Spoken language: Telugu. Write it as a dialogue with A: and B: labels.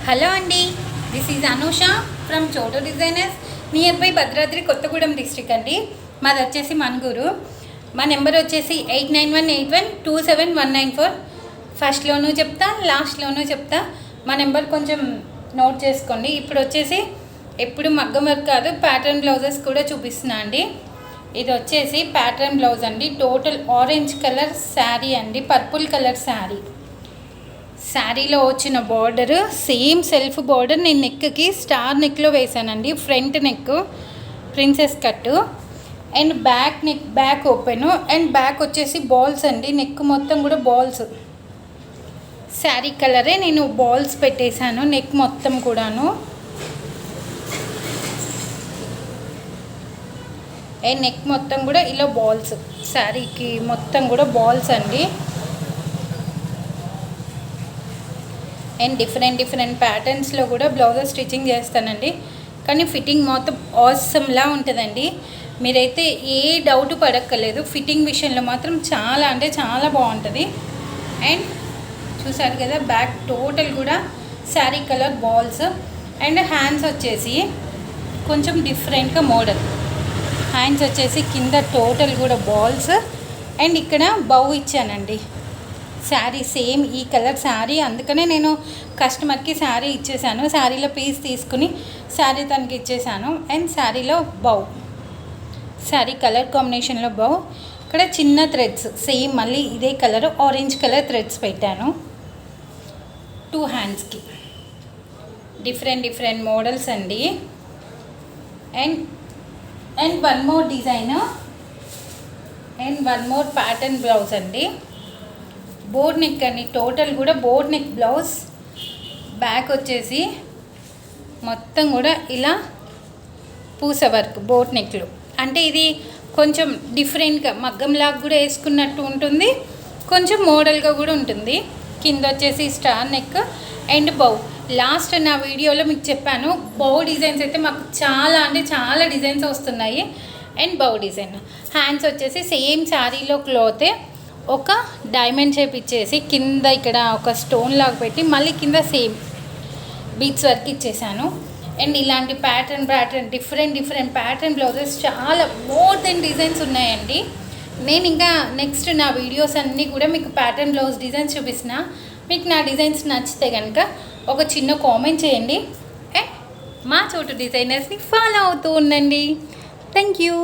A: హలో అండి, దిస్ ఈజ్ అనూష ఫ్రమ్ చోటు designers near by Bhadradri Kothagudem district అండి. మాది వచ్చేసి మనుగూరు. మా నెంబర్ వచ్చేసి 8918127194. ఫస్ట్లోనూ చెప్తా, లాస్ట్లోనూ చెప్తా. మా నెంబర్ కొంచెం నోట్ చేసుకోండి. ఇప్పుడు వచ్చేసి ఎప్పుడు మగ్గం వర్క్ కాదు, ప్యాటర్న్ బ్లౌజెస్ కూడా చూపిస్తున్నా అండి. ఇది వచ్చేసి ప్యాటర్న్ బ్లౌజ్ అండి. టోటల్ ఆరెంజ్ కలర్ శారీ అండి, పర్పుల్ కలర్ శారీ. శారీలో వచ్చిన బార్డర్ సేమ్ సెల్ఫ్ బార్డర్ నేను నెక్కి స్టార్ నెక్లో వేసానండి. Front neck princess cut and back neck, back open and back వచ్చేసి బాల్స్ అండి. నెక్ మొత్తం కూడా బాల్స్. శారీ కలరే నేను బాల్స్ పెట్టేశాను నెక్ మొత్తం కూడాను. అండ్ నెక్ మొత్తం కూడా ఇలా బాల్స్, శారీకి మొత్తం కూడా బాల్స్ అండి. అండ్ డిఫరెంట్ ప్యాటర్న్స్లో కూడా బ్లౌజెస్ స్టిచ్చింగ్ చేస్తానండి. కానీ ఫిట్టింగ్ మొత్తం ఆసమ్లా ఉంటుందండి. మీరైతే ఏ డౌట్ పడక్కర్లేదు. ఫిట్టింగ్ విషయంలో మాత్రం చాలా అంటే చాలా బాగుంటుంది. అండ్ చూసారు కదా, బ్యాక్ టోటల్ కూడా sari colour balls. And hands వచ్చేసి కొంచెం డిఫరెంట్గా మోడల్. హ్యాండ్స్ వచ్చేసి కింద టోటల్ కూడా బాల్స్. అండ్ ఇక్కడ బౌ ఇచ్చానండి. శారీ సేమ్ ఈ కలర్ శారీ, అందుకనే నేను కస్టమర్కి శారీ ఇచ్చేసాను. శారీలో పీస్ తీసుకుని శారీ తనకి ఇచ్చేసాను. అండ్ శారీలో బౌ, శారీ కలర్ కాంబినేషన్లో బౌ. ఇక్కడ చిన్న థ్రెడ్స్ సేమ్ మళ్ళీ ఇదే కలర్ ఆరెంజ్ కలర్ థ్రెడ్స్ పెట్టాను 2 హ్యాండ్స్కి. డిఫరెంట్ మోడల్స్ అండి. And one more design and one more pattern blouse అండి. బోట్ నెక్ అండి, టోటల్ కూడా బోట్ నెక్ బ్లౌజ్. బ్యాక్ వచ్చేసి మొత్తం కూడా ఇలా పూస వర్క్ బోట్ నెక్లు. అంటే ఇది కొంచెం డిఫరెంట్గా మగ్గంలాగా కూడా వేసుకున్నట్టు ఉంటుంది, కొంచెం మోడల్గా కూడా ఉంటుంది. కింద వచ్చేసి star neck and bow. Last నా వీడియోలో మీకు చెప్పాను, బౌ డిజైన్స్ అయితే మాకు చాలా అంటే చాలా డిజైన్స్ వస్తున్నాయి. And bow design. హ్యాండ్స్ వచ్చేసి సేమ్ శారీలో క్లాతే ఒక డైమండ్ షేప్ ఇచ్చేసి కింద ఇక్కడ ఒక స్టోన్ లాగా పెట్టి మళ్ళీ కింద సేమ్ బీట్స్ వర్క్ ఇచ్చేసాను. అండ్ ఇలాంటి ప్యాటర్న్ డిఫరెంట్ ప్యాటర్న్ బ్లౌజెస్ చాలా మోర్ దెన్ డిజైన్స్ ఉన్నాయండి. నేను ఇంకా నెక్స్ట్ నా వీడియోస్ అన్నీ కూడా మీకు ప్యాటర్న్ బ్లౌజ్ డిజైన్స్ చూపిస్తున్నా. మీకు నా డిజైన్స్ నచ్చితే కనుక ఒక చిన్న కామెంట్ చేయండి. అండ్ మా చోటు డిజైనర్స్ని ఫాలో అవుతూ ఉండండి. Thank you.